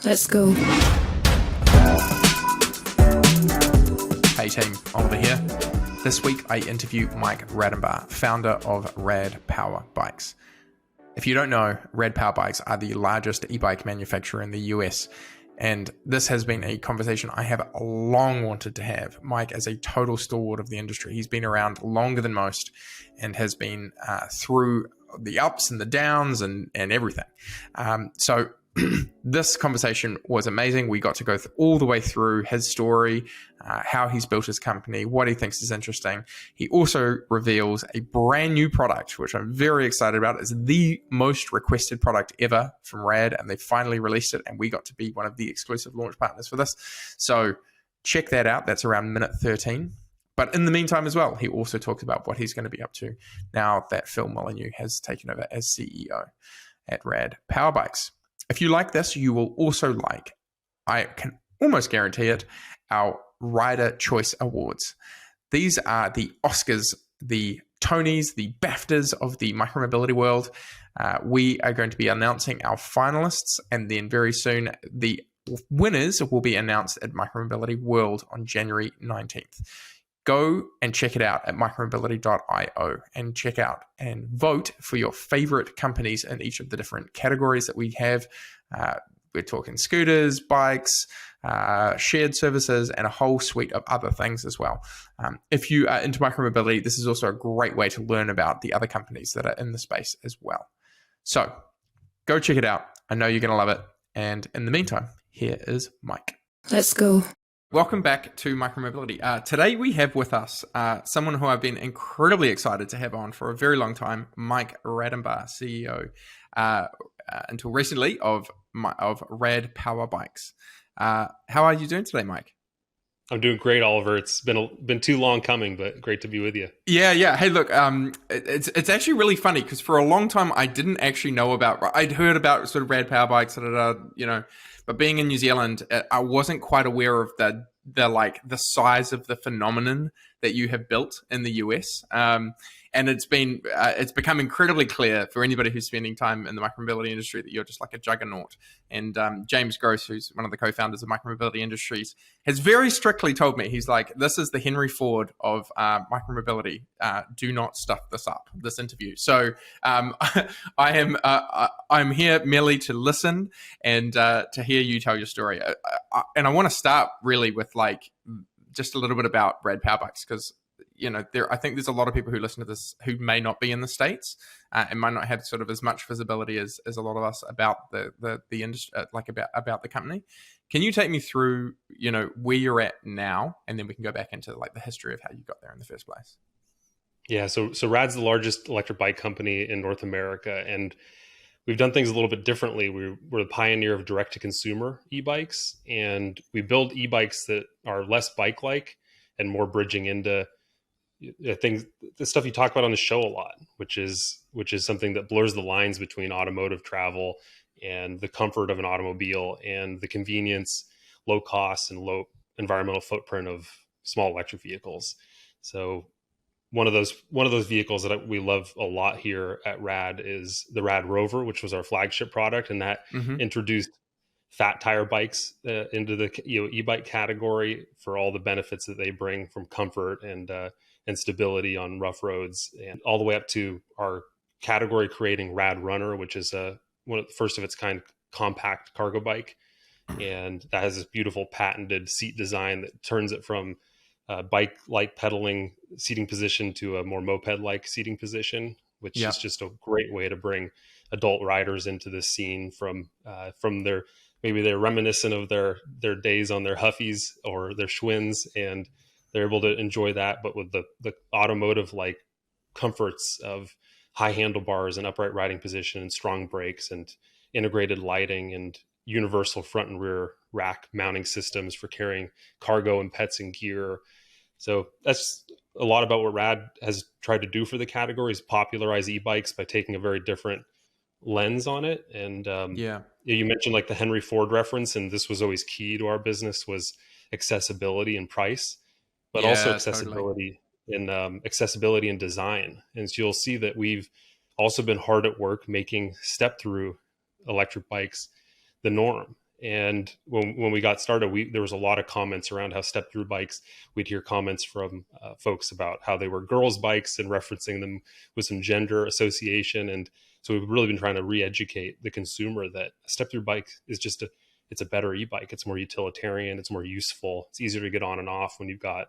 Let's go. Hey team, Oliver here. This week I interview Mike Radenbaugh, founder of Rad Power bikes. If you don't know, Rad Power bikes are the largest e-bike manufacturer in the US, and this has been a conversation I have long wanted to have. Mike is a total stalwart of the industry. He's been around longer than most and has been through the ups and the downs and everything. So this conversation was amazing. We got to go all the way through his story, how he's built his company, what he thinks is interesting. He also reveals a brand new product, which I'm very excited about. It's the most requested product ever from Rad, and they finally released it, and we got to be one of the exclusive launch partners for this. So check that out. That's around minute 13. But in the meantime as well, he also talks about what he's going to be up to now that Phil Molyneux has taken over as CEO at Rad Power Bikes. If you like this, you will also like, I can almost guarantee it, our Rider Choice Awards. These are the Oscars, the Tonys, the BAFTAs of the micromobility world. We are going to be announcing our finalists, and then very soon the winners will be announced at Micromobility World on January 19th. Go and check it out at micromobility.io and check out and vote for your favorite companies in each of the different categories that we have. We're talking scooters, bikes, shared services, and a whole suite of other things as well. If you are into micromobility, this is also a great way to learn about the other companies that are in the space as well. So go check it out. I know you're going to love it. And in the meantime, here is Mike. Let's go. Welcome back to Micromobility. Today we have with us someone who I've been incredibly excited to have on for a very long time, Mike Radenbaugh, CEO, until recently of Rad Power Bikes. How are you doing today, Mike? I'm doing great, Oliver. It's been too long coming, but great to be with you. Yeah. Hey, look, it's actually really funny because for a long time I didn't actually know about. I'd heard about sort of Rad Power Bikes, but being in New Zealand, I wasn't quite aware of the size of the phenomenon that you have built in the US. And it's become incredibly clear for anybody who's spending time in the micromobility industry that you're just like a juggernaut. And James Gross, who's one of the co-founders of Micromobility Industries, has very strictly told me, he's like, this is the Henry Ford of micromobility. Do not stuff this up, this interview. So I'm here merely to listen and to hear you tell your story. And I want to start really with like just a little bit about Rad Power Bikes, because I think there's a lot of people who listen to this who may not be in the States and might not have sort of as much visibility as a lot of us about the industry, about the company. Can you take me through, where you're at now, and then we can go back into like the history of how you got there in the first place? Yeah, so Rad's the largest electric bike company in North America, and we've done things a little bit differently. We're the pioneer of direct-to-consumer e-bikes, and we build e-bikes that are less bike-like and more bridging into things, the stuff you talk about on the show a lot, which is something that blurs the lines between automotive travel and the comfort of an automobile and the convenience, low cost, and low environmental footprint of small electric vehicles. So one of those vehicles that we love a lot here at Rad is the Rad Rover, which was our flagship product, and that introduced fat tire bikes into the e-bike category for all the benefits that they bring from comfort and stability on rough roads, and all the way up to our category creating Rad Runner, which is one of the first of its kind compact cargo bike. And that has this beautiful patented seat design that turns it from bike-like pedaling seating position to a more moped-like seating position, which is just a great way to bring adult riders into the scene from their, maybe they're reminiscent of their days on their Huffies or their Schwinn's, and they're able to enjoy that, but with the automotive like comforts of high handlebars and upright riding position and strong brakes and integrated lighting and universal front and rear rack mounting systems for carrying cargo and pets and gear. So that's a lot about what Rad has tried to do for the category, is popularize e-bikes by taking a very different lens on it. And you mentioned like the Henry Ford reference, and this was always key to our business, was accessibility and price, but also accessibility accessibility and design. And so you'll see that we've also been hard at work making step through electric bikes the norm. And when we got started, there was a lot of comments around how step through bikes. We'd hear comments from folks about how they were girls' bikes and referencing them with some gender association. And so we've really been trying to re-educate the consumer that a step through bike is just it's a better e-bike. It's more utilitarian. It's more useful. It's easier to get on and off when you've got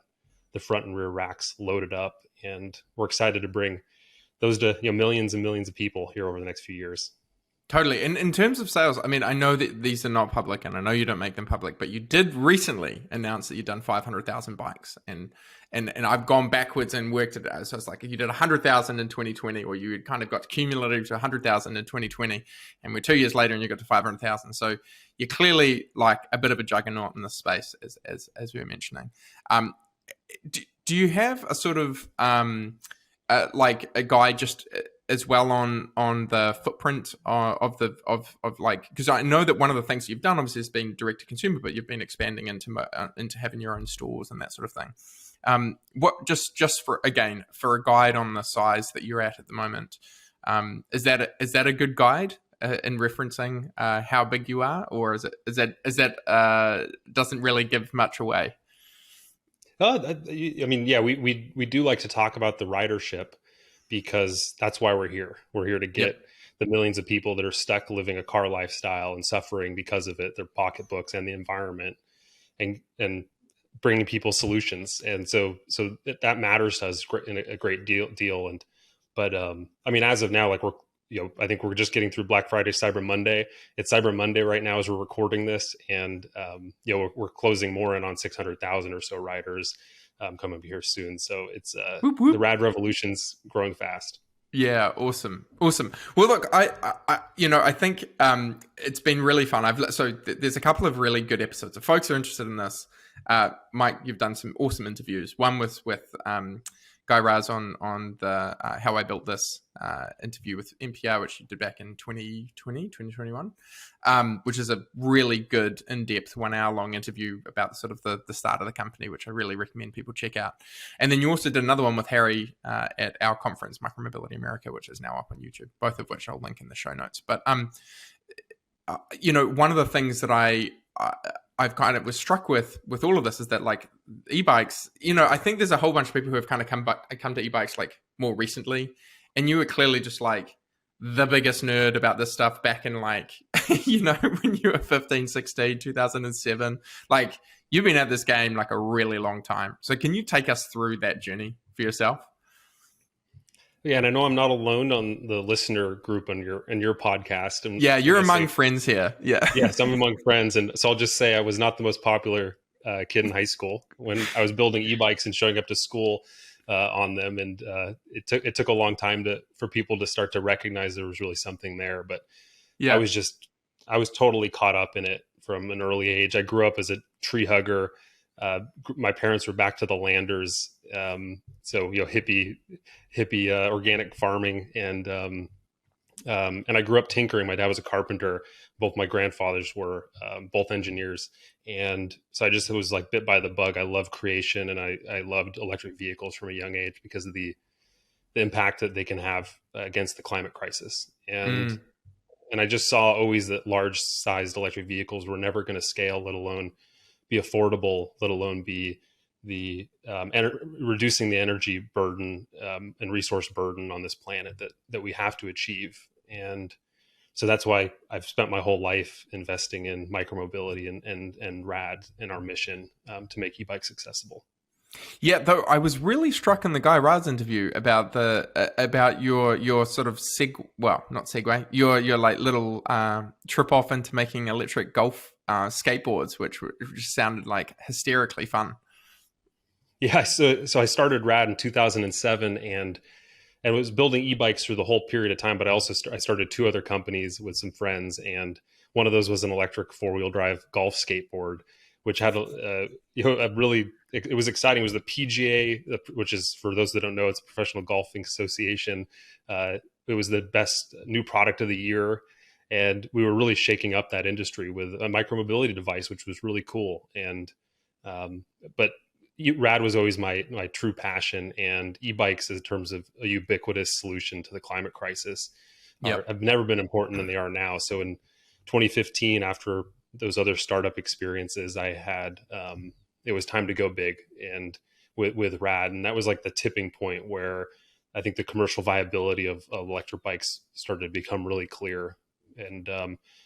the front and rear racks loaded up. And we're excited to bring those to millions and millions of people here over the next few years. Totally. And in terms of sales, I mean, I know that these are not public and I know you don't make them public, but you did recently announce that you've done 500,000 bikes. And I've gone backwards and worked it out. So it's like you did 100,000 in 2020, or you kind of got cumulative to 100,000 in 2020. And we're 2 years later and you got to 500,000. So you're clearly like a bit of a juggernaut in this space, as we were mentioning. Do you have a sort of like a guide just as well on the footprint of like, because I know that one of the things you've done obviously is being direct to consumer, but you've been expanding into having your own stores and that sort of thing. What just for a guide on the size that you're at the moment, is that a good guide in referencing how big you are, or is that doesn't really give much away? I mean, yeah, we do like to talk about the ridership, because that's why we're here. We're here to get the millions of people that are stuck living a car lifestyle and suffering because of it, their pocketbooks and the environment, and bringing people solutions. And so that matters to us in a great deal. But I mean, as of now, like I think we're just getting through Black Friday, Cyber Monday. It's Cyber Monday right now as we're recording this, and we're closing more in on 600,000 or so riders coming up here soon. So it's whoop, whoop. The Rad Revolution's growing fast. Yeah, awesome. Well, look, I think it's been really fun. There's a couple of really good episodes. If folks are interested in this, Mike, you've done some awesome interviews. One was with Guy Raz on the How I Built This interview with NPR, which you did back in 2021, which is a really good, in-depth 1 hour long interview about sort of the start of the company, which I really recommend people check out. And then you also did another one with Harry at our conference, Micromobility America, which is now up on YouTube, both of which I'll link in the show notes. But, one of the things that I've kind of was struck with all of this is that, like, e-bikes, I think there's a whole bunch of people who have kind of come to e-bikes like more recently, and you were clearly just like the biggest nerd about this stuff back in, like, when you were 15, 16, 2007. Like, you've been at this game like a really long time. So can you take us through that journey for yourself? Yeah, and I know I'm not alone on the listener group on your podcast. And yeah, you're among friends here. Yeah. Yes, I'm among friends. And so I'll just say I was not the most popular kid in high school when I was building e-bikes and showing up to school on them. And it took a long time for people to start to recognize there was really something there. But yeah, I was totally caught up in it from an early age. I grew up as a tree hugger. My parents were back to the landers. So, hippie organic farming. And I grew up tinkering. My dad was a carpenter. Both my grandfathers were both engineers. And so I just was like bit by the bug. I love creation, and I loved electric vehicles from a young age because of the impact that they can have against the climate crisis. And I just saw always that large sized electric vehicles were never going to scale, let alone be affordable, let alone be the reducing the energy burden and resource burden on this planet that we have to achieve. And so that's why I've spent my whole life investing in micromobility and Rad and our mission to make e-bikes accessible. Yeah, though I was really struck in the Guy Raz interview about your sort of your like little trip off into making electric golf skateboards, which sounded like hysterically fun. Yeah, so I started Rad in 2007 and was building e-bikes through the whole period of time. But I also started two other companies with some friends, and one of those was an electric 4-wheel drive golf skateboard, which had it was exciting. It was the PGA, which is, for those that don't know, it's a professional golfing association. It was the best new product of the year. And we were really shaking up that industry with a micromobility device, which was really cool. And, but Rad was always my true passion, and e-bikes in terms of a ubiquitous solution to the climate crisis have never been important than they are now. So in 2015, after those other startup experiences I had, it was time to go big and with Rad. And that was like the tipping point where I think the commercial viability of electric bikes started to become really clear. And,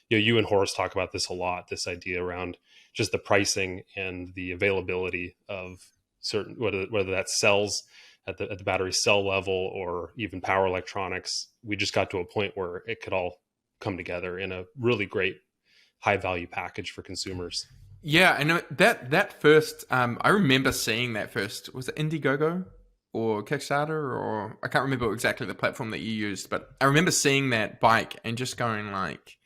you and Horace talk about this a lot, this idea around just the pricing and the availability of certain, whether that's cells at the battery cell level or even power electronics. We just got to a point where it could all come together in a really great high value package for consumers. Yeah, I know that first. I remember seeing that first. Was it Indiegogo or Kickstarter, or I can't remember exactly the platform that you used, but I remember seeing that bike and just going like,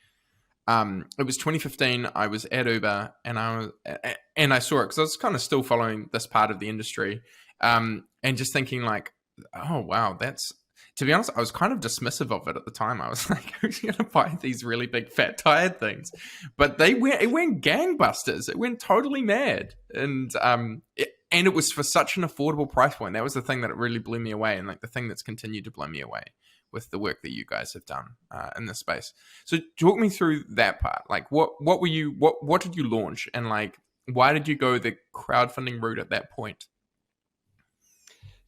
it was 2015. I was at Uber and I saw it because I was kind of still following this part of the industry, and just thinking like, oh wow, that's. To be honest, I was kind of dismissive of it at the time. I was like, who's going to buy these really big fat tired things? But it went gangbusters. It went totally mad. And it was for such an affordable price point. That was the thing that really blew me away. And like the thing that's continued to blow me away with the work that you guys have done in this space. So talk me through that part. Like what did you launch? And like, why did you go the crowdfunding route at that point?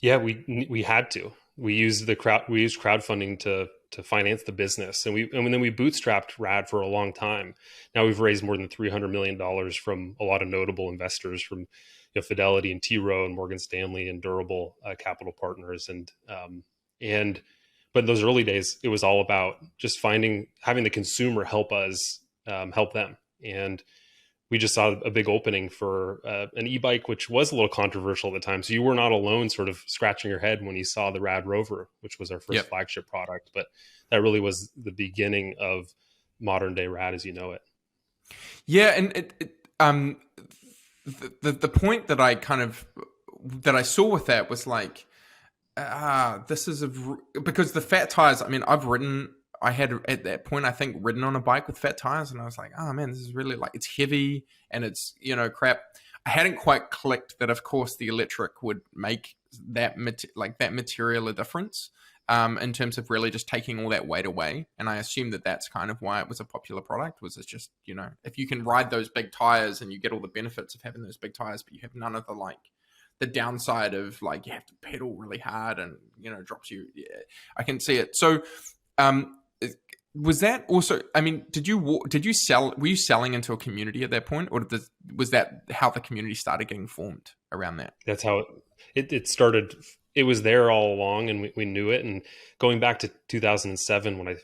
Yeah, we had to. We used crowdfunding to finance the business, and then we bootstrapped Rad for a long time. Now we've raised more than $300 million from a lot of notable investors, from Fidelity and T. Rowe and Morgan Stanley and Durable Capital Partners, but in those early days, it was all about just having the consumer help us help them, and we just saw a big opening for an e-bike, which was a little controversial at the time. So you were not alone sort of scratching your head when you saw the Rad Rover, which was our first flagship product. But that really was the beginning of modern day Rad as you know it. Yeah. And the point that I saw with that was like, because the fat tires, I mean, I had at that point, I think, ridden on a bike with fat tires, and I was like, oh man, this is really like, it's heavy and it's, crap. I hadn't quite clicked that, of course, the electric would make that material a difference in terms of really just taking all that weight away. And I assume that that's kind of why it was a popular product, was it's just, if you can ride those big tires and you get all the benefits of having those big tires, but you have none of the downside of like, you have to pedal really hard and, drops you. Yeah, I can see it. So, was that also, I mean, were you selling into a community at that point, or was that how the community started getting formed around that? That's how it started. It was there all along, and we knew it. And going back to 2007, when I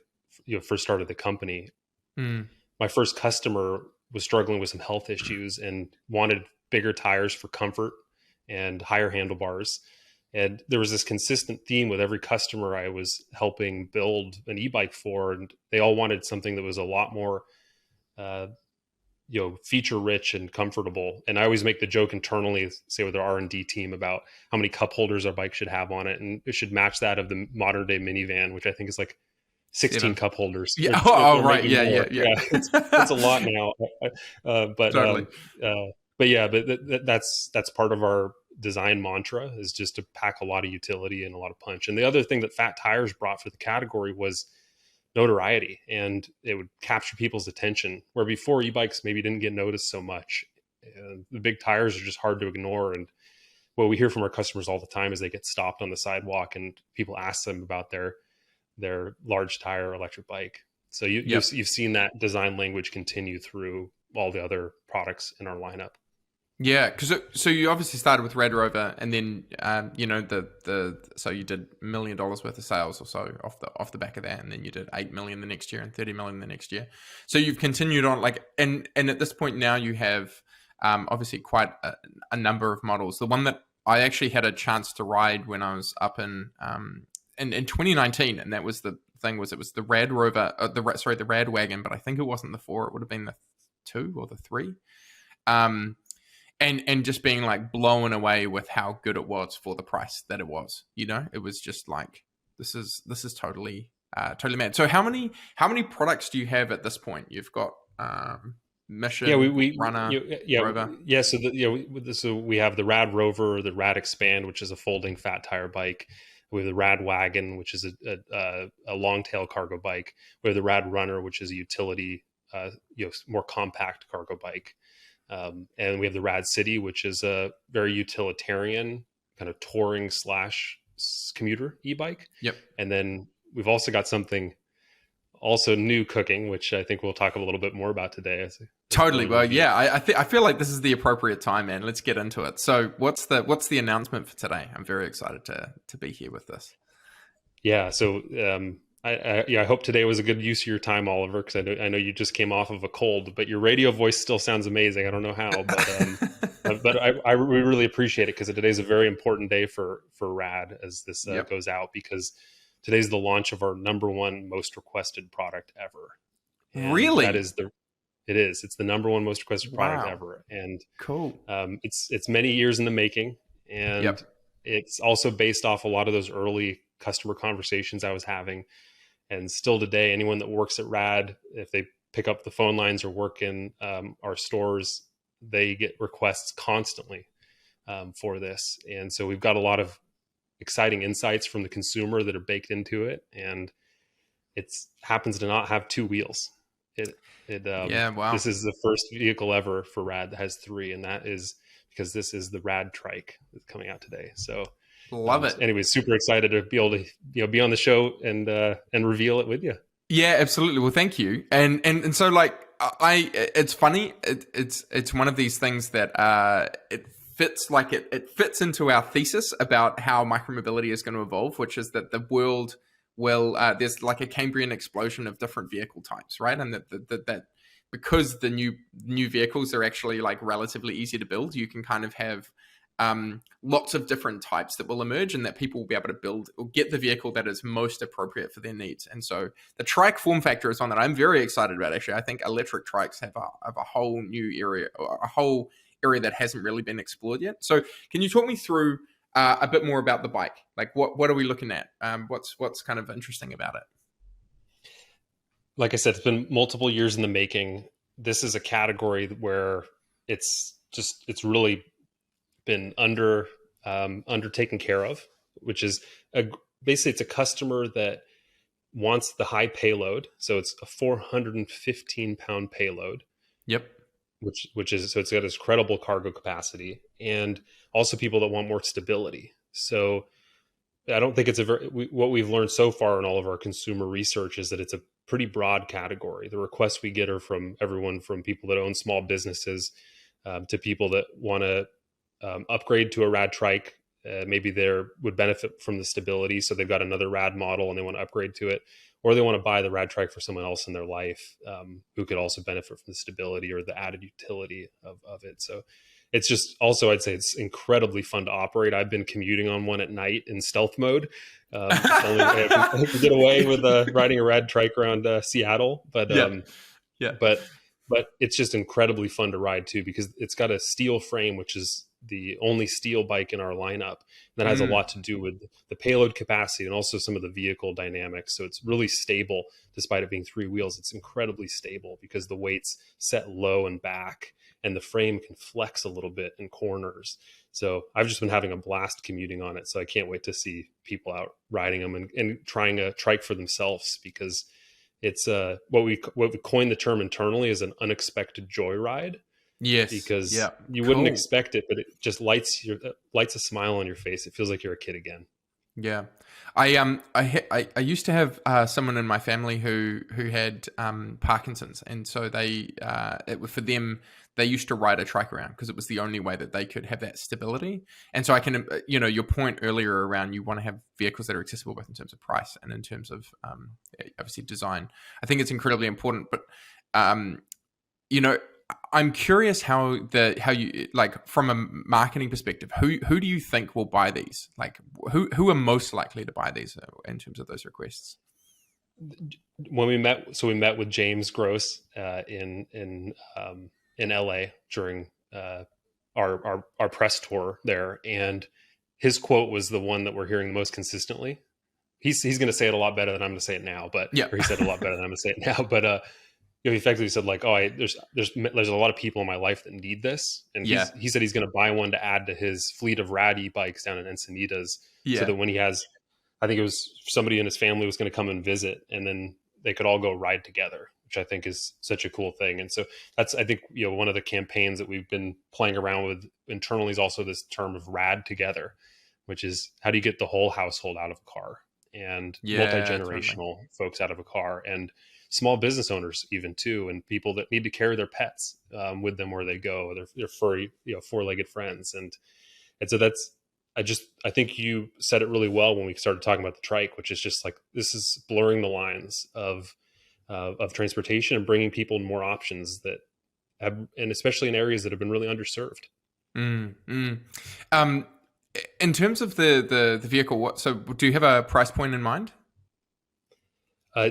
first started the company, my first customer was struggling with some health issues and wanted bigger tires for comfort and higher handlebars. And there was this consistent theme with every customer I was helping build an e-bike for, and they all wanted something that was a lot more, feature rich and comfortable. And I always make the joke internally, say with our R&D team, about how many cup holders our bike should have on it, and it should match that of the modern day minivan, which I think is like 16 cup holders. Yeah. Right. Yeah. It's a lot now. But totally. But that's part of our design mantra, is just to pack a lot of utility and a lot of punch. And the other thing that fat tires brought for the category was notoriety, and it would capture people's attention, where before e-bikes maybe didn't get noticed so much. The big tires are just hard to ignore. And what we hear from our customers all the time is they get stopped on the sidewalk and people ask them about their large tire electric bike. So you've seen that design language continue through all the other products in our lineup. Yeah, because so you obviously started with Rad Rover, and then so you did $1 million worth of sales or so off the back of that, and then you did 8 million the next year and 30 million the next year. So you've continued on, like, and at this point now you have obviously quite a number of models. The one that I actually had a chance to ride when I was up in 2019, and that was the thing, was it was the Rad Rover, the Rad Wagon, but I think it wasn't the 4, it would have been the 2 or the 3. And just being like blown away with how good it was for the price that it was. It was just like, this is totally mad. So how many products do you have at this point? You've got Mission, Runner, Rover. Yeah, so we have the Rad Rover, the Rad Expand, which is a folding fat tire bike. We have the Rad Wagon, which is a long tail cargo bike. We have the Rad Runner, which is a utility more compact cargo bike. And we have the Rad City, which is a very utilitarian kind of touring / commuter e-bike. Yep. And then we've also got something also new cooking, which I think we'll talk a little bit more about today. Totally. Well, yeah, I feel like this is the appropriate time, man. Let's get into it. So what's the announcement for today? I'm very excited to be here with this. Yeah. So I hope today was a good use of your time, Oliver, because I know you just came off of a cold, but your radio voice still sounds amazing. I don't know how, but we really appreciate it, because today's a very important day for Rad as this goes out, because today's the launch of our #1 most requested product ever. And really? It's the #1 most requested product ever. And cool. It's many years in the making, and it's also based off a lot of those early customer conversations I was having. And still today, anyone that works at Rad, if they pick up the phone lines or work in our stores, they get requests constantly for this. And so we've got a lot of exciting insights from the consumer that are baked into it. And it happens to not have 2 wheels. Wow. This is the first vehicle ever for Rad that has 3. And that is because this is the RadTrike that's coming out today. So love it. Anyways, super excited to be able to be on the show and reveal it with you. Yeah, absolutely. Well, thank you. And so it's funny. It's one of these things that it fits into our thesis about how micromobility is going to evolve, which is that the world will there's like a Cambrian explosion of different vehicle types, right? And that because the new vehicles are actually like relatively easy to build, you can kind of have lots of different types that will emerge, and that people will be able to build or get the vehicle that is most appropriate for their needs. And so the trike form factor is one that I'm very excited about. Actually, I think electric trikes have a whole new area, a whole area that hasn't really been explored yet. So can you talk me through a bit more about the bike? Like what are we looking at? What's kind of interesting about it? Like I said, it's been multiple years in the making. This is a category where it's really been undertaken care of, which is basically it's a customer that wants the high payload. So it's a 415-pound payload. Yep. Which is, so it's got this credible cargo capacity, and also people that want more stability. So I don't think it's what we've learned so far in all of our consumer research is that it's a pretty broad category. The requests we get are from everyone from people that own small businesses to people that want to upgrade to a RadTrike. Maybe they would benefit from the stability, so they've got another Rad model and they want to upgrade to it, or they want to buy the RadTrike for someone else in their life who could also benefit from the stability or the added utility of it. So it's just also, I'd say it's incredibly fun to operate. I've been commuting on one at night in stealth mode. It's the only way I can get away with riding a RadTrike around Seattle. But but it's just incredibly fun to ride too, because it's got a steel frame, which is the only steel bike in our lineup. That has a lot to do with the payload capacity and also some of the vehicle dynamics. So it's really stable, despite it being 3 wheels. It's incredibly stable because the weight's set low and back, and the frame can flex a little bit in corners. So I've just been having a blast commuting on it. So I can't wait to see people out riding them and trying a trike for themselves, because it's what we coined the term internally as an unexpected joyride. Yes, because you wouldn't expect it, but it just lights a smile on your face. It feels like you're a kid again. Yeah, I used to have someone in my family who had Parkinson's, and so for them they used to ride a trike around because it was the only way that they could have that stability. And so I can, your point earlier around you want to have vehicles that are accessible both in terms of price and in terms of obviously design. I think it's incredibly important, but I'm curious how you, like, from a marketing perspective, who do you think will buy these? Like, who are most likely to buy these in terms of those requests? When we met with James Gross in LA during our press tour there, and his quote was the one that we're hearing the most consistently. He's going to say it a lot better than I'm going to say it now, or he said it a lot better than I'm going to say it now, but he effectively said, like, there's a lot of people in my life that need this. And he said he's going to buy one to add to his fleet of Rad e-bikes down in Encinitas, so that when he has, I think it was somebody in his family was going to come and visit, and then they could all go ride together. which I think is such a cool thing. And so that's, I think, one of the campaigns that we've been playing around with internally is also this term of rad together, which is how do you get the whole household out of a car, and Yeah, totally. multi-generational folks out of a car, and small business owners even too, and people that need to carry their pets with them where they go, their furry, four-legged friends. And so I think you said it really well when we started talking about the trike, which is just like, this is blurring the lines of transportation and bringing people more options that have, and especially in areas that have been really underserved. Mm, mm. Um, in terms of the vehicle, so do you have a price point in mind?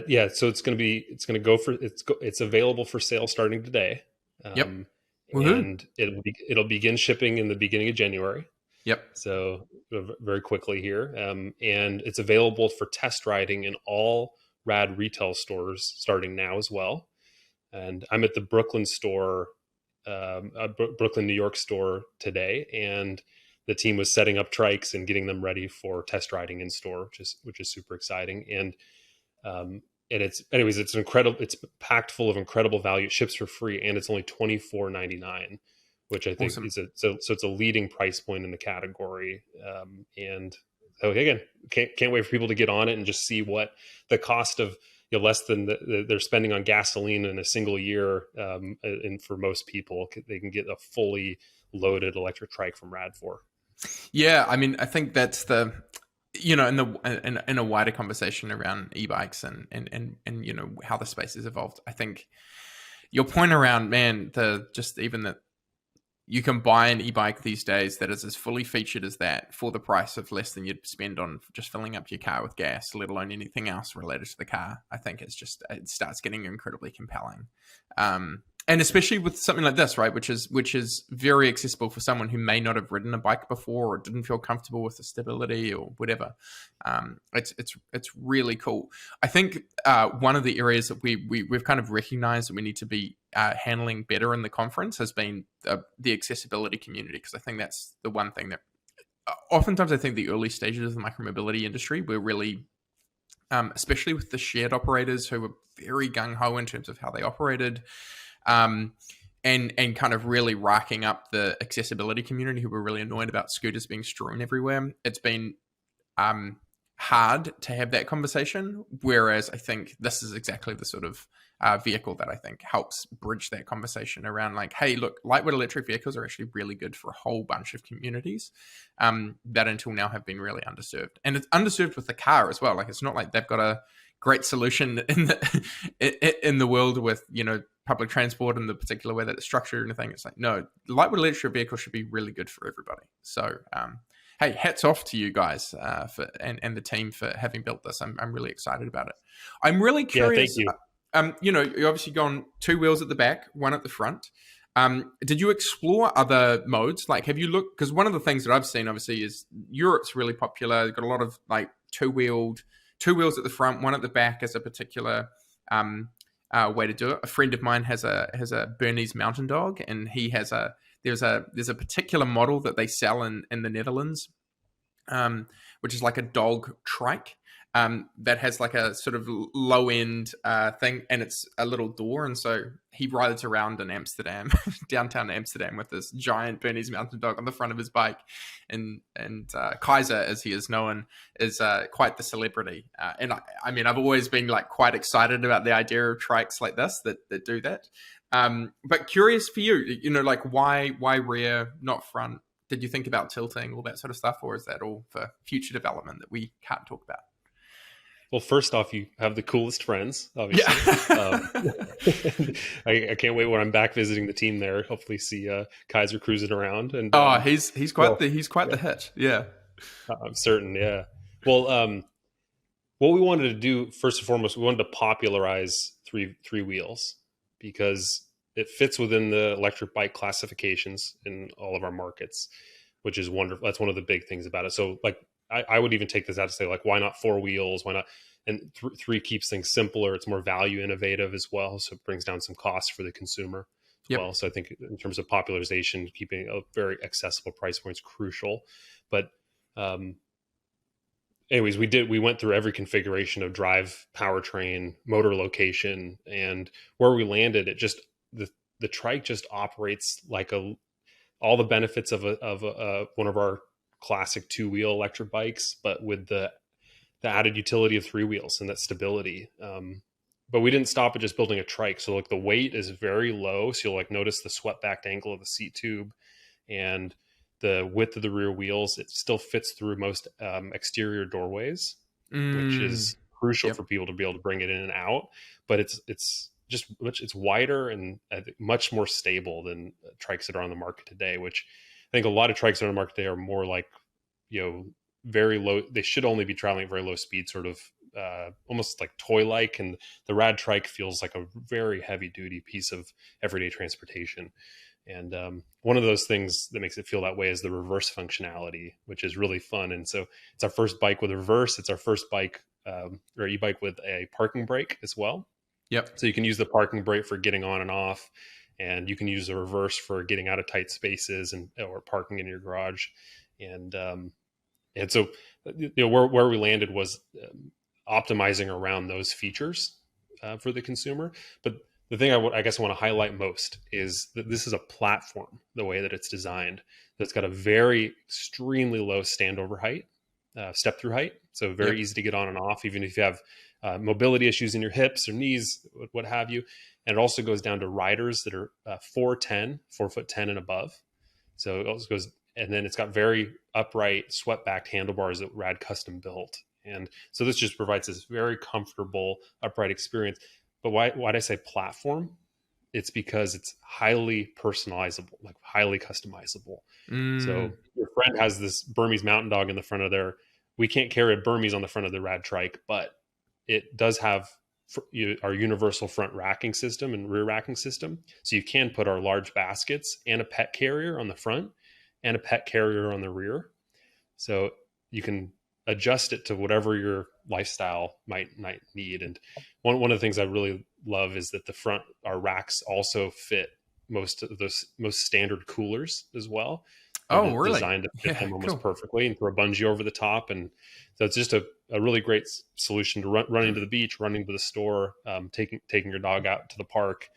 Yeah, so it's going to go for, it's available for sale starting today. Yep. Um, Woohoo. and it'll begin shipping in the beginning of January. Yep. So very quickly here. And it's available for test riding in all Rad retail stores starting now as well. And I'm at the Brooklyn store, Brooklyn, New York store today. And the team was setting up trikes and getting them ready for test riding in store, which is super exciting. And it's incredible. It's packed full of incredible value. It ships for free, and it's only $24.99, which I think Awesome. so it's a leading price point in the category. And so again, can't wait for people to get on it and just see what the cost of, less than they're spending on gasoline in a single year. And for most people, they can get a fully loaded electric trike from Rad for. Yeah, I mean, I think that's the, in a wider conversation around e-bikes and how the space has evolved. I think your point around, man, even that you can buy an e-bike these days that is as fully featured as that for the price of less than you'd spend on just filling up your car with gas, let alone anything else related to the car. I think it starts getting incredibly compelling. And especially with something like this, right, which is very accessible for someone who may not have ridden a bike before or didn't feel comfortable with the stability or whatever. It's really cool. I think one of the areas that we've kind of recognized that we need to be handling better in the conference has been the accessibility community, because I think that's the one thing that oftentimes I think the early stages of the micromobility industry were really, especially with the shared operators who were very gung-ho in terms of how they operated, and kind of really racking up the accessibility community who were really annoyed about scooters being strewn everywhere. It's been hard to have that conversation, whereas I think this is exactly the sort of vehicle that I think helps bridge that conversation around like, hey, look, lightweight electric vehicles are actually really good for a whole bunch of communities that until now have been really underserved. And it's underserved with the car as well. Like, it's not like they've got a great solution in the world with, public transport in the particular way that it's structured and everything. It's like, no, lightweight electric vehicle should be really good for everybody. So, hey, hats off to you guys and the team for having built this. I'm really excited about it. I'm really curious. Yeah, thank you. You obviously gone 2 wheels at the back, 1 at the front. Did you explore other modes? Like, have you looked? Because one of the things that I've seen, obviously, is Europe's really popular. They've got a lot of like 2 wheels at the front, 1 at the back as a particular way to do it. A friend of mine has a Bernese Mountain Dog, and he has there's a particular model that they sell in the Netherlands, which is like a dog trike. That has like a sort of low end thing, and it's a little door, and so he rides around in Amsterdam, downtown Amsterdam, with this giant Bernese Mountain Dog on the front of his bike, and Kaiser, as he is known, is quite the celebrity. And I mean, I've always been like quite excited about the idea of trikes like this that do that. But curious for you, like why rear, not front? Did you think about tilting, all that sort of stuff, or is that all for future development that we can't talk about? Well, first off, you have the coolest friends, obviously. Yeah. I can't wait when I'm back visiting the team there. Hopefully, see Kaiser cruising around. And he's quite the hit. Yeah, I'm certain. Yeah. Well, what we wanted to do first and foremost, we wanted to popularize three wheels because it fits within the electric bike classifications in all of our markets, which is wonderful. That's one of the big things about it. So, like, I would even take this out to say, like, why not 4 wheels? Why not? And 3 keeps things simpler. It's more value innovative as well. So it brings down some costs for the consumer as well. So I think in terms of popularization, keeping a very accessible price point is crucial. But anyways, we went through every configuration of drive, powertrain, motor location, and where we landed, the trike just operates like all the benefits of one of our classic 2-wheel electric bikes, but with the added utility of 3 wheels and that stability. But we didn't stop at just building a trike. So like the weight is very low. So you'll like notice the swept backed angle of the seat tube and the width of the rear wheels. It still fits through most exterior doorways, which is crucial Yep. for people to be able to bring it in and out. But it's wider and I think much more stable than trikes that are on the market today, which I think a lot of trikes that are on the market today are more like, very low. They should only be traveling at very low speed, sort of almost like toy-like. And the RadTrike feels like a very heavy-duty piece of everyday transportation. And one of those things that makes it feel that way is the reverse functionality, which is really fun. And so it's our first bike with a reverse. It's our first bike or e-bike with a parking brake as well. Yep. So you can use the parking brake for getting on and off, and you can use the reverse for getting out of tight spaces or parking in your garage. And so, where we landed was optimizing around those features for the consumer. But the thing I guess I want to highlight most is that this is a platform, the way that it's designed. That's got a very extremely low standover height, step through height. So very easy to get on and off, even if you have mobility issues in your hips or knees, what have you. And it also goes down to riders that are 4'10", 4'10" and above. So it also goes, and then it's got very upright, swept-backed handlebars that Rad custom built. And so this just provides this very comfortable, upright experience. But why did I say platform? It's because it's highly personalizable, like highly customizable. So your friend has this Burmese mountain dog in the front of their, we can't carry a Burmese on the front of the RadTrike, but it does have our universal front racking system and rear racking system. So you can put our large baskets and a pet carrier on the front and a pet carrier on the rear. So you can adjust it to whatever your lifestyle might need. And one of the things I really love is that our racks also fit most of those most standard coolers as well. Oh, really? Designed to fit them almost perfectly, and throw a bungee over the top. And so it's just a really great solution to running to the beach, running to the store, taking your dog out to the park,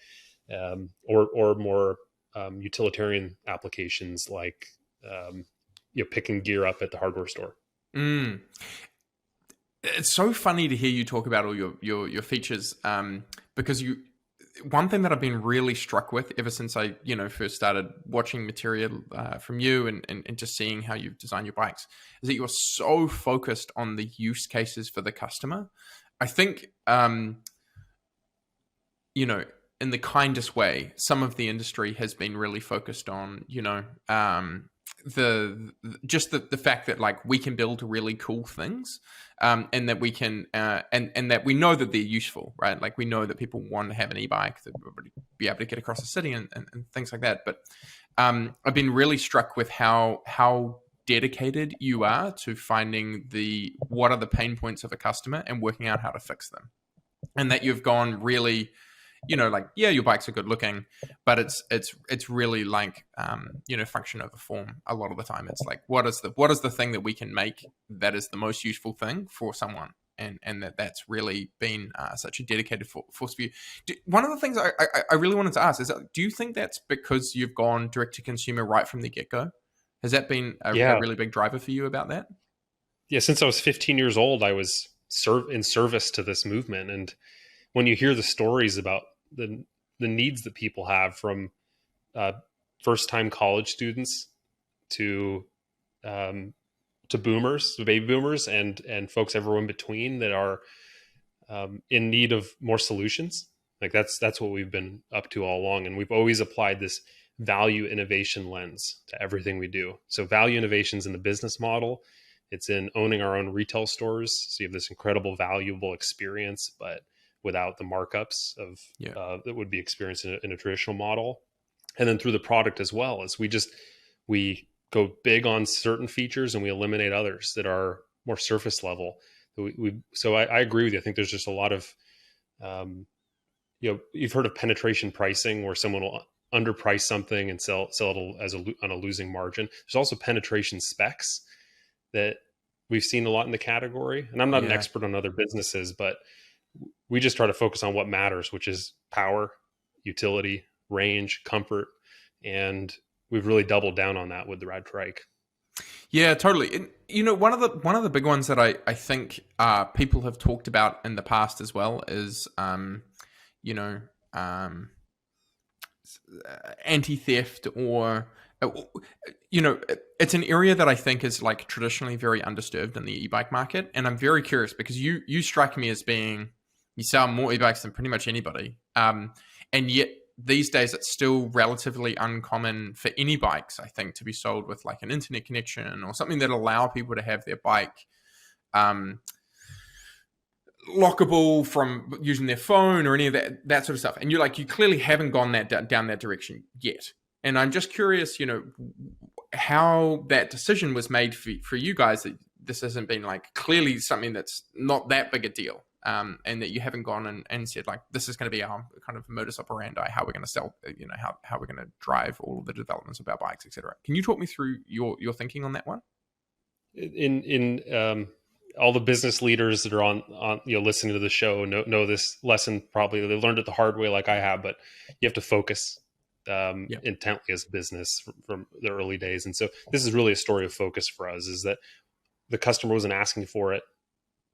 or more utilitarian applications like picking gear up at the hardware store. It's so funny to hear you talk about all your features, because one thing that I've been really struck with ever since I first started watching material from you and just seeing how you've designed your bikes is that you're so focused on the use cases for the customer. I think in the kindest way, some of the industry has been really focused on the fact that like we can build really cool things, and that we can and that we know that they're useful, right? Like we know that people want to have an e-bike to be able to get across the city and things like that. But I've been really struck with how dedicated you are to finding what are the pain points of a customer and working out how to fix them, and that you've gone really, your bikes are good looking, but it's really like function over form. A lot of the time it's like what is the thing that we can make that is the most useful thing for someone, and that's really been such a dedicated force for you. One of the things I really wanted to ask is, do you think that's because you've gone direct to consumer right from the get-go? Has that been a really big driver for you about that? Yeah, since I was 15 years old, I was in service to this movement. And when you hear the stories about the needs that people have, from first-time college students to boomers, baby boomers, and folks everywhere in between that are in need of more solutions, like that's what we've been up to all along. And we've always applied this value innovation lens to everything we do. So value innovations in the business model. It's in owning our own retail stores. So you have this incredible, valuable experience, but without the markups of that would be experienced in a traditional model. And then through the product as well, as we go big on certain features and we eliminate others that are more surface level. So I agree with you. I think there's just a lot of, you've heard of penetration pricing, where someone will underprice something and sell it on a losing margin. There's also penetration specs that we've seen a lot in the category. And I'm not an Yeah. expert on other businesses, but we just try to focus on what matters, which is power, utility, range, comfort. And we've really doubled down on that with the RadTrike. Yeah, totally. And, one of the big ones that I think people have talked about in the past as well is you know um, anti-theft, or uh, it's an area that I think is like traditionally very undisturbed in the e-bike market. And I'm very curious because you strike me as being, you sell more e-bikes than pretty much anybody, and yet these days it's still relatively uncommon for any bikes, I think, to be sold with like an internet connection or something that allow people to have their bike um, lockable from using their phone or any of that sort of stuff. And you clearly haven't gone down that direction yet. And I'm just curious, how that decision was made for you guys, that this hasn't been like clearly something that's not that big a deal. And that you haven't gone and said like, this is going to be our kind of modus operandi, how we're going to sell, how we're going to drive all of the developments of our bikes, etc. Can you talk me through your thinking on that one? In all the business leaders that are on listening to the show know this lesson. Probably they learned it the hard way, like I have. But you have to focus intently as a business from the early days. And so this is really a story of focus for us. Is that the customer wasn't asking for it.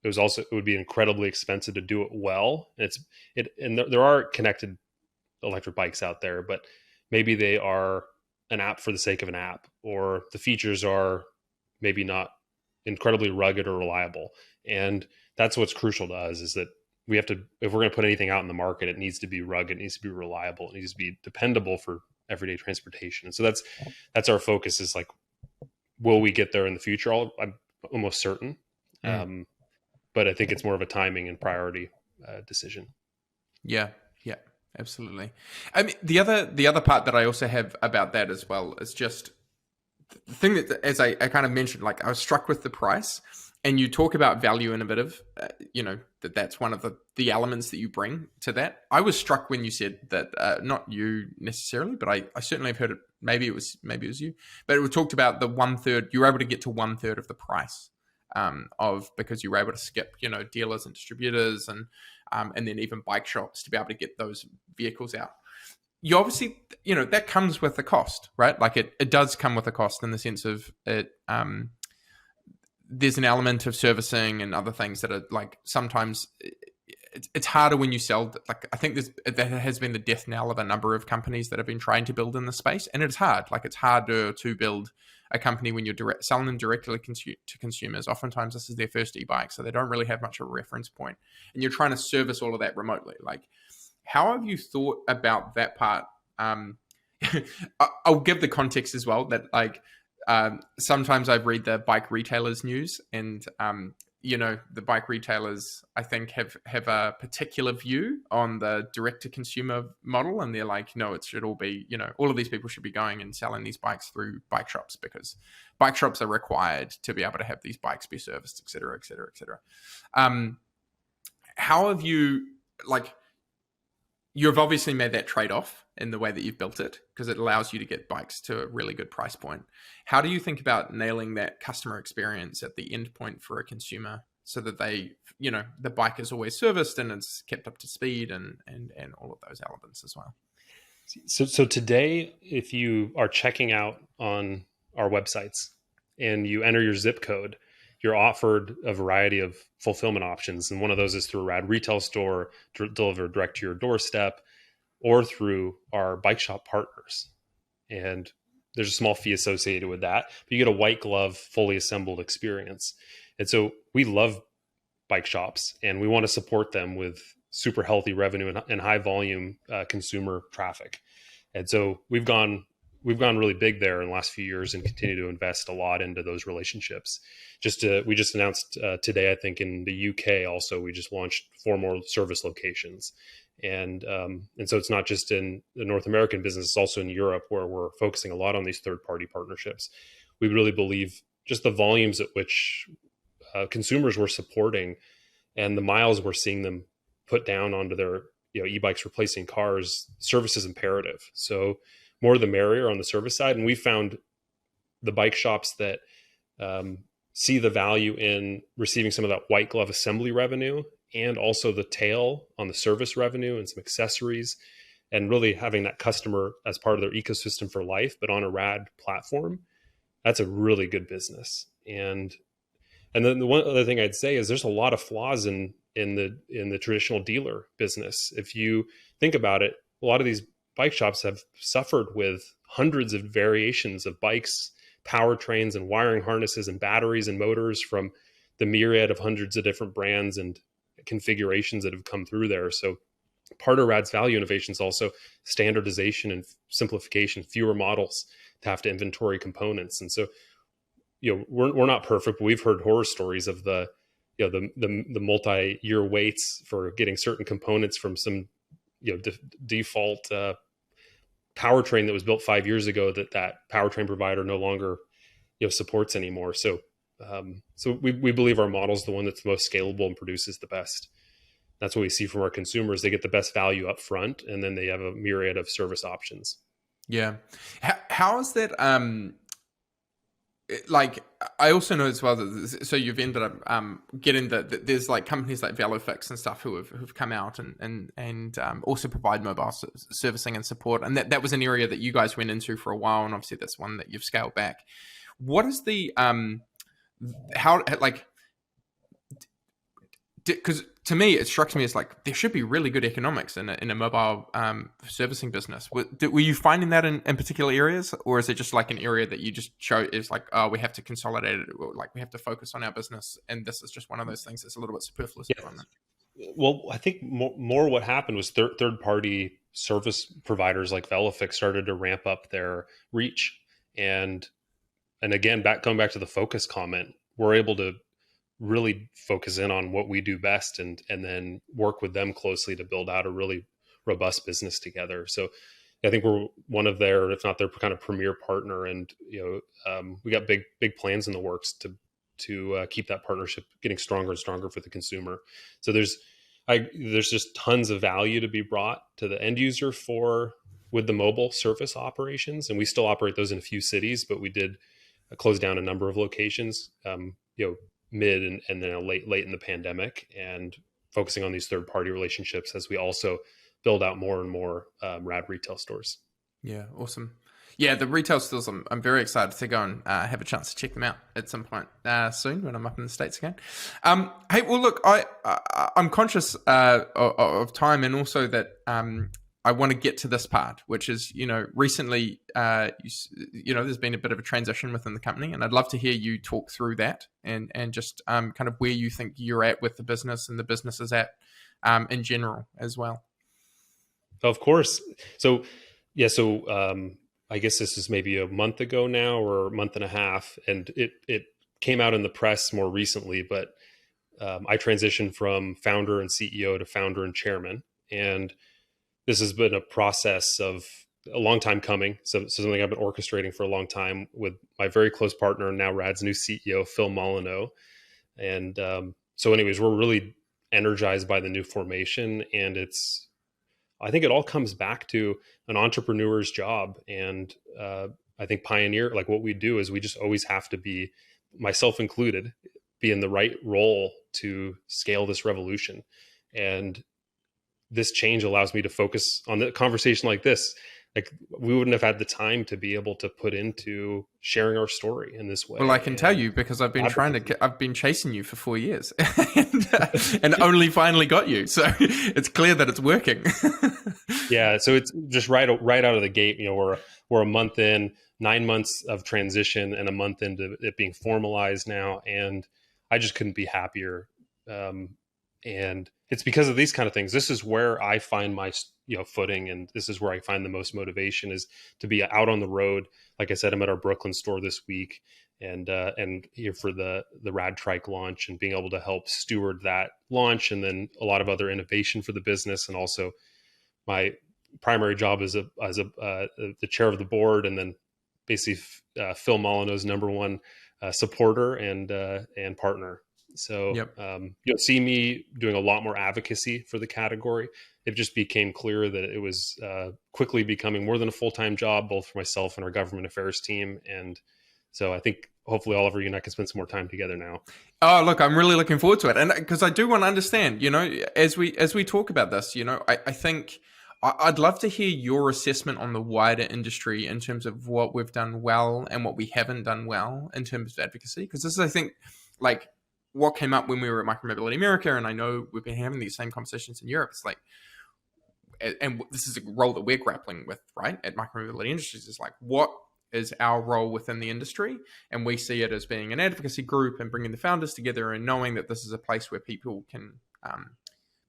It would be incredibly expensive to do it well. And there are connected electric bikes out there, but maybe they are an app for the sake of an app, or the features are maybe not incredibly rugged or reliable. And that's what's crucial to us, is that we have to, if we're going to put anything out in the market, it needs to be rugged, it needs to be reliable, it needs to be dependable for everyday transportation. And so that's our focus, is like, will we get there in the future? I'm almost certain. But I think it's more of a timing and priority decision. Yeah, absolutely. I mean, the other part that I also have about that as well is just the thing that, as I kind of mentioned, like I was struck with the price, and you talk about value innovative, that's one of the elements that you bring to that. I was struck when you said that, not you necessarily, but I certainly have heard it. Maybe it was you, but it talked about the 1/3. You were able to get to 1/3 of the price. Because you were able to skip, dealers and distributors and then even bike shops to be able to get those vehicles out. You obviously, that comes with a cost, right? Like it does come with a cost in the sense of it. There's an element of servicing and other things that are like sometimes it's harder when you sell. Like I think that has been the death knell of a number of companies that have been trying to build in the space, and it's hard. Like it's harder to build a company when you're selling them directly to consumers. Oftentimes this is their first e-bike, so they don't really have much of a reference point, and you're trying to service all of that remotely. Like, how have you thought about that part? I'll give the context as well that like sometimes I read the bike retailers news, and the bike retailers, I think, have a particular view on the direct-to-consumer model, and they're like, no, it should all be, all of these people should be going and selling these bikes through bike shops, because bike shops are required to be able to have these bikes be serviced, et cetera, et cetera, et cetera. How have you, you've obviously made that trade-off in the way that you've built it, because it allows you to get bikes to a really good price point. How do you think about nailing that customer experience at the end point for a consumer, so that they, the bike is always serviced and it's kept up to speed and all of those elements as well? So today, if you are checking out on our websites and you enter your zip code, you're offered a variety of fulfillment options. And one of those is through a Rad retail store, delivered direct to your doorstep, or through our bike shop partners. And there's a small fee associated with that, but you get a white glove, fully assembled experience. And so we love bike shops, and we want to support them with super healthy revenue and high volume consumer traffic. And so we've gone really big there in the last few years, and continue to invest a lot into those relationships. We just announced today, I think in the UK also, we just launched 4 more service locations. And so it's not just in the North American business, it's also in Europe, where we're focusing a lot on these third-party partnerships. We really believe just the volumes at which consumers we're supporting and the miles we're seeing them put down onto their e-bikes replacing cars, service is imperative. So more the merrier on the service side. And we found the bike shops that see the value in receiving some of that white glove assembly revenue and also the tail on the service revenue and some accessories, and really having that customer as part of their ecosystem for life, but on a Rad platform. That's a really good business. And then the one other thing I'd say is there's a lot of flaws in the traditional dealer business. If you think about it, a lot of these bike shops have suffered with hundreds of variations of bikes, powertrains, and wiring harnesses and batteries and motors from the myriad of hundreds of different brands and configurations that have come through there. So part of Rad's value innovation is also standardization and simplification, fewer models to have to inventory components. And so, we're not perfect, but we've heard horror stories of the multi-year waits for getting certain components from some default powertrain that was built 5 years ago that powertrain provider no longer supports anymore. So we believe our model is the one that's the most scalable and produces the best. That's what we see from our consumers. They get the best value up front, and then they have a myriad of service options. Yeah. How is that? Like, I also know as well that so you've ended up getting there's like companies like VeloFix and stuff who've come out and also provide mobile servicing and support, and that was an area that you guys went into for a while, and obviously that's one that you've scaled back. What is the how, like, because to me it strikes me as like there should be really good economics in a mobile servicing business. Were you finding that in particular areas, or is it just like an area that you just show is like, oh, we have to consolidate it, or like we have to focus on our business, and this is just one of those things that's a little bit superfluous? Yeah. Well, I think more what happened was third party service providers like VeloFix started to ramp up their reach, and again, going back to the focus comment, we're able to really focus in on what we do best and then work with them closely to build out a really robust business together. So I think we're one of their, if not their kind of premier partner. And, we got big plans in the works to keep that partnership getting stronger and stronger for the consumer. So there's just tons of value to be brought to the end user with the mobile service operations. And we still operate those in a few cities, but we did close down a number of locations, mid and then late in the pandemic, and focusing on these third party relationships as we also build out more and more Rad retail stores. Yeah, awesome. Yeah, the retail stores, I'm very excited to go and have a chance to check them out at some point soon when I'm up in the States again. Hey, well, look, I'm conscious of time, and also that I want to get to this part, which is, recently, there's been a bit of a transition within the company, and I'd love to hear you talk through that and just kind of where you think you're at with the business and the business is at in general as well. Of course. So I guess this is maybe a month ago now, or a month and a half, and it came out in the press more recently, but I transitioned from founder and CEO to founder and chairman, and this has been a process of a long time coming. So something I've been orchestrating for a long time with my very close partner, and now Rad's new CEO, Phil Molyneux. And so anyways, we're really energized by the new formation. And I think it all comes back to an entrepreneur's job. And I think Pioneer, like what we do is we just always have to be, myself included, be in the right role to scale this revolution. And this change allows me to focus on the conversation like this. Like, we wouldn't have had the time to be able to put into sharing our story in this way. Well, I can tell you, because I've been chasing you for 4 years and only finally got you. So it's clear that it's working. Yeah. So it's just right out of the gate, we're a month in, 9 months of transition and a month into it being formalized now. And I just couldn't be happier. And it's because of these kind of things. This is where I find my footing, and this is where I find the most motivation, is to be out on the road. Like I said, I'm at our Brooklyn store this week, and here for the RadTrike launch, and being able to help steward that launch, and then a lot of other innovation for the business, and also my primary job as the chair of the board, and then basically Phil Molyneux's number one supporter and partner. So yep. You'll see me doing a lot more advocacy for the category. It just became clear that it was quickly becoming more than a full-time job, both for myself and our government affairs team. And so I think hopefully Oliver, you and I can spend some more time together now. Oh, look, I'm really looking forward to it. And because I do want to understand, as we talk about this, I think I'd love to hear your assessment on the wider industry in terms of what we've done well and what we haven't done well in terms of advocacy. Because this is, I think, like what came up when we were at Micromobility America, and I know we've been having these same conversations in Europe. It's like, and this is a role that we're grappling with, right, at Micromobility Industries, is like, what is our role within the industry? And we see it as being an advocacy group and bringing the founders together and knowing that this is a place where people can,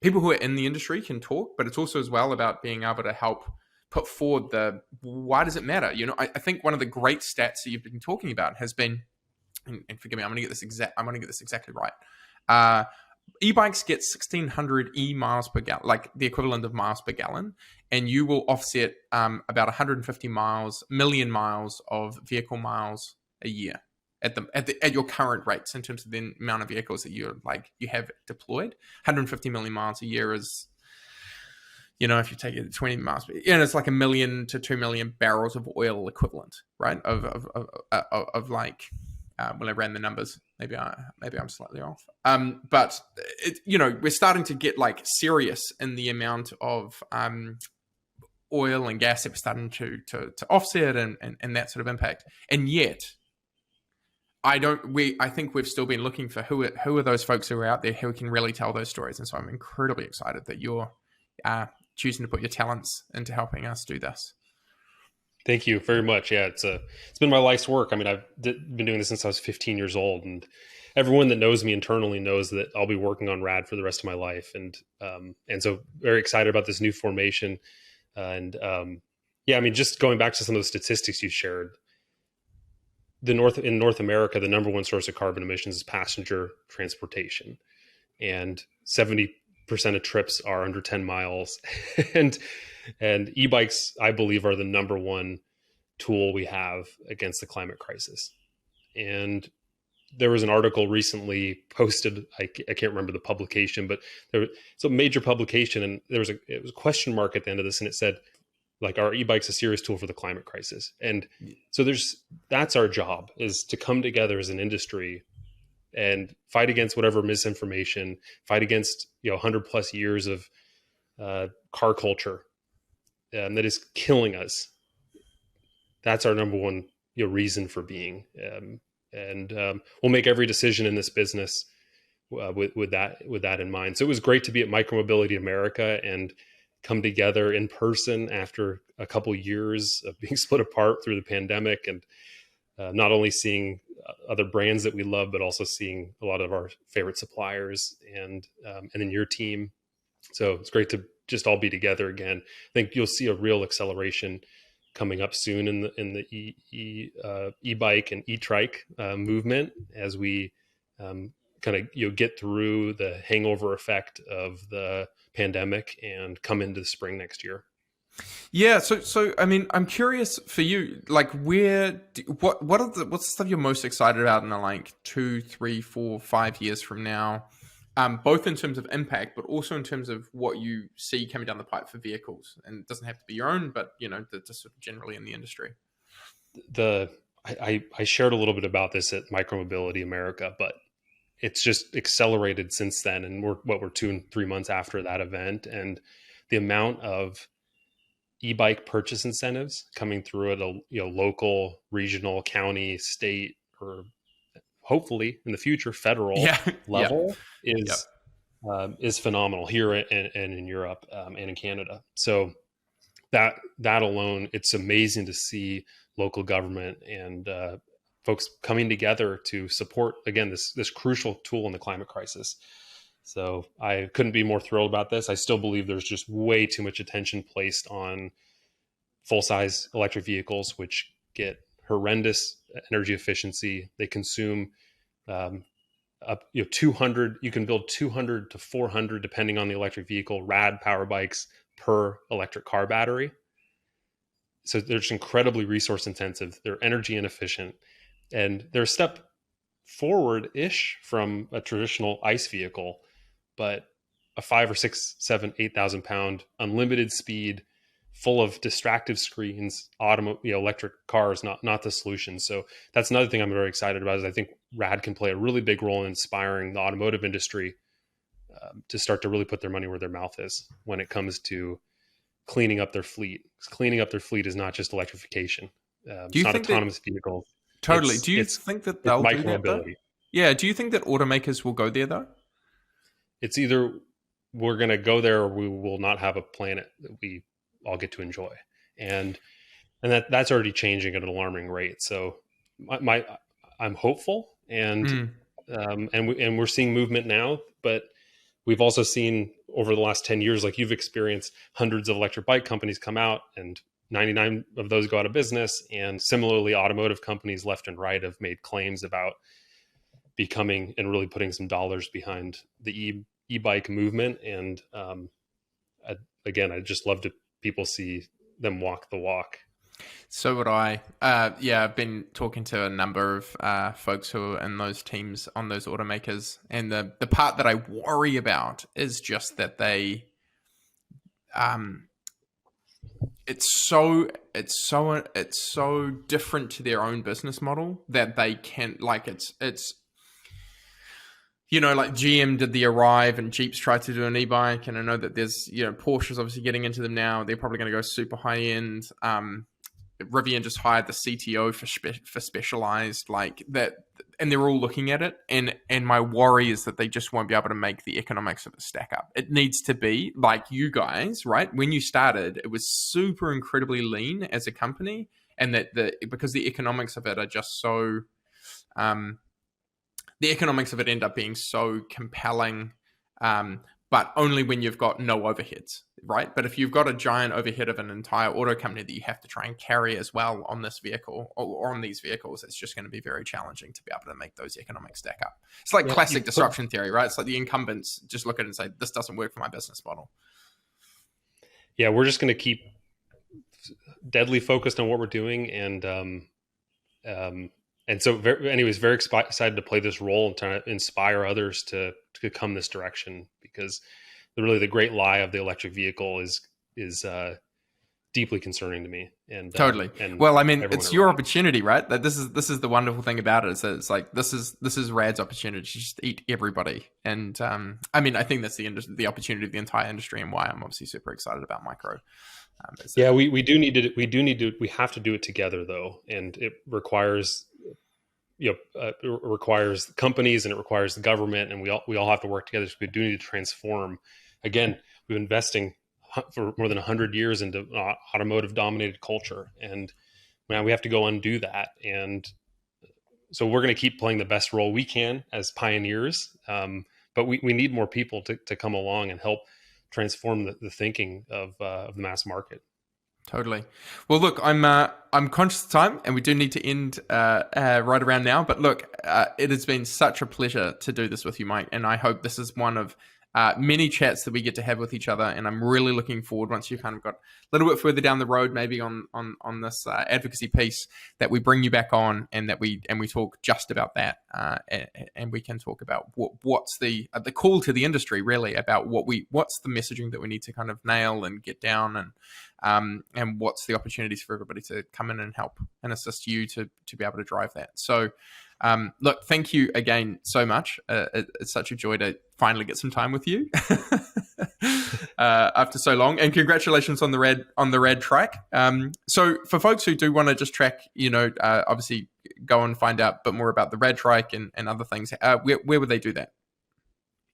people who are in the industry can talk, but it's also as well about being able to help put forward why does it matter? I think one of the great stats that you've been talking about has been, and forgive me, I'm going to get this exactly right. E-bikes get 1,600 miles per gallon, like the equivalent of miles per gallon, and you will offset about 150 million miles of vehicle miles a year at your current rates in terms of the amount of vehicles that you have deployed. 150 million miles a year is, if you take it 20 miles, it's like 1 million to 2 million barrels of oil equivalent, right? Of like. When I ran the numbers, maybe I'm slightly off. But we're starting to get like serious in the amount of oil and gas that we're starting to offset and that sort of impact. And yet, I think we've still been looking for who are those folks who are out there who can really tell those stories. And so I'm incredibly excited that you're choosing to put your talents into helping us do this. Thank you very much. Yeah, it's been my life's work. I mean, I've been doing this since I was 15 years old, and everyone that knows me internally knows that I'll be working on Rad for the rest of my life. And so very excited about this new formation. Yeah, I mean, just going back to some of the statistics you shared, in North America, the number one source of carbon emissions is passenger transportation, and 70% of trips are under 10 miles. And e-bikes, I believe, are the number one tool we have against the climate crisis. And there was an article recently posted, I can't remember the publication, but it's a major publication, and it was a question mark at the end of this, and it said, like, are e-bikes a serious tool for the climate crisis? And so that's our job, is to come together as an industry and fight against whatever misinformation, fight against 100 plus years of car culture that is killing us. That's our number one reason for being, and we'll make every decision in this business with that in mind. So it was great to be at Micromobility America and come together in person after a couple years of being split apart through the pandemic, and not only seeing other brands that we love, but also seeing a lot of our favorite suppliers and then your team. So it's great to just all be together again. I think you'll see a real acceleration coming up soon in the e-bike and e-trike movement as we kind of get through the hangover effect of the pandemic and come into the spring next year. Yeah, so I mean, I'm curious for you, like, what's the stuff you're most excited about in the 2, 3, 4, 5 years from now? Both in terms of impact, but also in terms of what you see coming down the pipe for vehicles. And it doesn't have to be your own, but just sort of generally in the industry. I shared a little bit about this at Micromobility America, but it's just accelerated since then. And we're 2 and 3 months after that event, and the amount of e-bike purchase incentives coming through at a local, regional, county, state, or hopefully in the future federal level is phenomenal here and in Europe and in Canada. So that alone, it's amazing to see local government and folks coming together to support, again, this crucial tool in the climate crisis. So I couldn't be more thrilled about this. I still believe there's just way too much attention placed on full-size electric vehicles, which get horrendous energy efficiency. They consume up 200. You can build 200 to 400, depending on the electric vehicle, Rad Power bikes per electric car battery. So they're just incredibly resource intensive. They're energy inefficient, and they're a step forward-ish from a traditional ICE vehicle, but a 5 or 6, 7, 8,000 pound unlimited speed, full of distractive screens, electric cars, not the solution. So that's another thing I'm very excited about, is I think Rad can play a really big role in inspiring the automotive industry to start to really put their money where their mouth is when it comes to cleaning up their fleet. 'Cause cleaning up their fleet is not just electrification. Do you It's not think autonomous vehicles. totally? Do you think that they'll do that though? Micromobility. Yeah. Do you think that automakers will go there though? It's either we're going to go there or we will not have a planet that we all get to enjoy. And that's already changing at an alarming rate. So I'm hopeful, and we're seeing movement now, but we've also seen over the last 10 years, like you've experienced, hundreds of electric bike companies come out and 99 of those go out of business. And similarly, automotive companies left and right have made claims about becoming and really putting some dollars behind the e-bike movement. And I just love to people see them walk the walk. So would I. I've been talking to a number of folks who are in those teams on those automakers, and the part that I worry about is just that they, it's so different to their own business model that they can't, like, it's like GM did the Arrive and Jeep's tried to do an e-bike, and I know that there's, Porsche's obviously getting into them now. They're probably going to go super high end. Rivian just hired the CTO for Specialized, like that, and they're all looking at it. And my worry is that they just won't be able to make the economics of it stack up. It needs to be like you guys, right? When you started, it was super incredibly lean as a company, and that because the economics of it are just so, the economics of it end up being so compelling. But only when you've got no overheads, right? But if you've got a giant overhead of an entire auto company that you have to try and carry as well on this vehicle or on these vehicles, it's just going to be very challenging to be able to make those economics stack up. It's like classic disruption theory, right? It's like the incumbents just look at it and say, this doesn't work for my business model. Yeah, we're just going to keep deadly focused on what we're doing. And so, very excited to play this role and try to inspire others to come this direction, because the great lie of the electric vehicle is deeply concerning to me. And totally. Well, I mean, it's your opportunity, right? That this is the wonderful thing about it, is that it's like this is Rad's opportunity to just eat everybody. And I mean, I think that's the opportunity of the entire industry, and why I'm obviously super excited about Micro. We have to do it together though, and it requires it requires companies and it requires the government, and we all have to work together. So we do need to transform. Again, we've been investing for more than 100 years into automotive dominated culture, and now we have to go undo that. And so we're going to keep playing the best role we can as pioneers, but we need more people to come along and help transform the thinking of the mass market. Totally. Well, look, I'm conscious of time, and we do need to end right around now. But look, it has been such a pleasure to do this with you, Mike, and I hope this is one of many chats that we get to have with each other. And I'm really looking forward, once you've kind of got a little bit further down the road, maybe on this advocacy piece, that we bring you back on, and that we talk just about that, and we can talk about what's the call to the industry, really, about what's the messaging that we need to kind of nail and get down, and what's the opportunities for everybody to come in and help and assist you to be able to drive that. So, look, thank you again so much. It's such a joy to finally get some time with you after so long, and congratulations on the RadTrike. So for folks who do want to just track, obviously go and find out a bit more about the RadTrike and other things, where would they do that?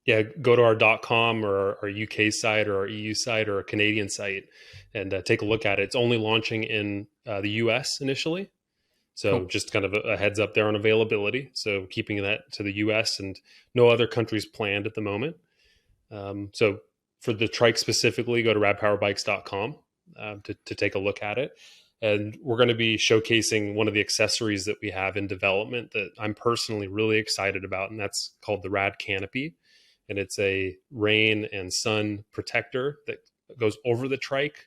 Yeah, go to our .com or our UK site or our EU site or a Canadian site and take a look at it. It's only launching in the US initially. So cool. Just kind of a heads up there on availability. So keeping that to the US, and no other countries planned at the moment. So for the trike specifically, go to radpowerbikes.com to take a look at it. And we're going to be showcasing one of the accessories that we have in development that I'm personally really excited about, and that's called the Rad Canopy. And it's a rain and sun protector that goes over the trike,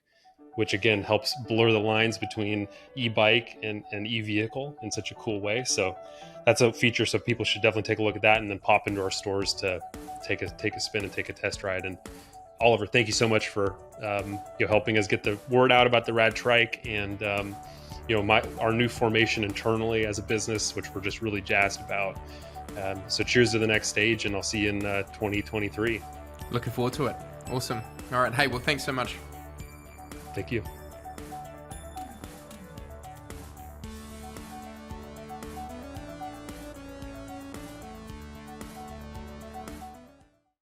which again helps blur the lines between e-bike and e-vehicle in such a cool way. So that's a feature. So people should definitely take a look at that, and then pop into our stores to take a spin and take a test ride and Oliver, thank you so much for helping us get the word out about the RadTrike and our new formation internally as a business, which we're just really jazzed about. So cheers to the next stage, and I'll see you in 2023. Looking forward to it. Awesome. All right. Hey, well, thanks so much. Thank you.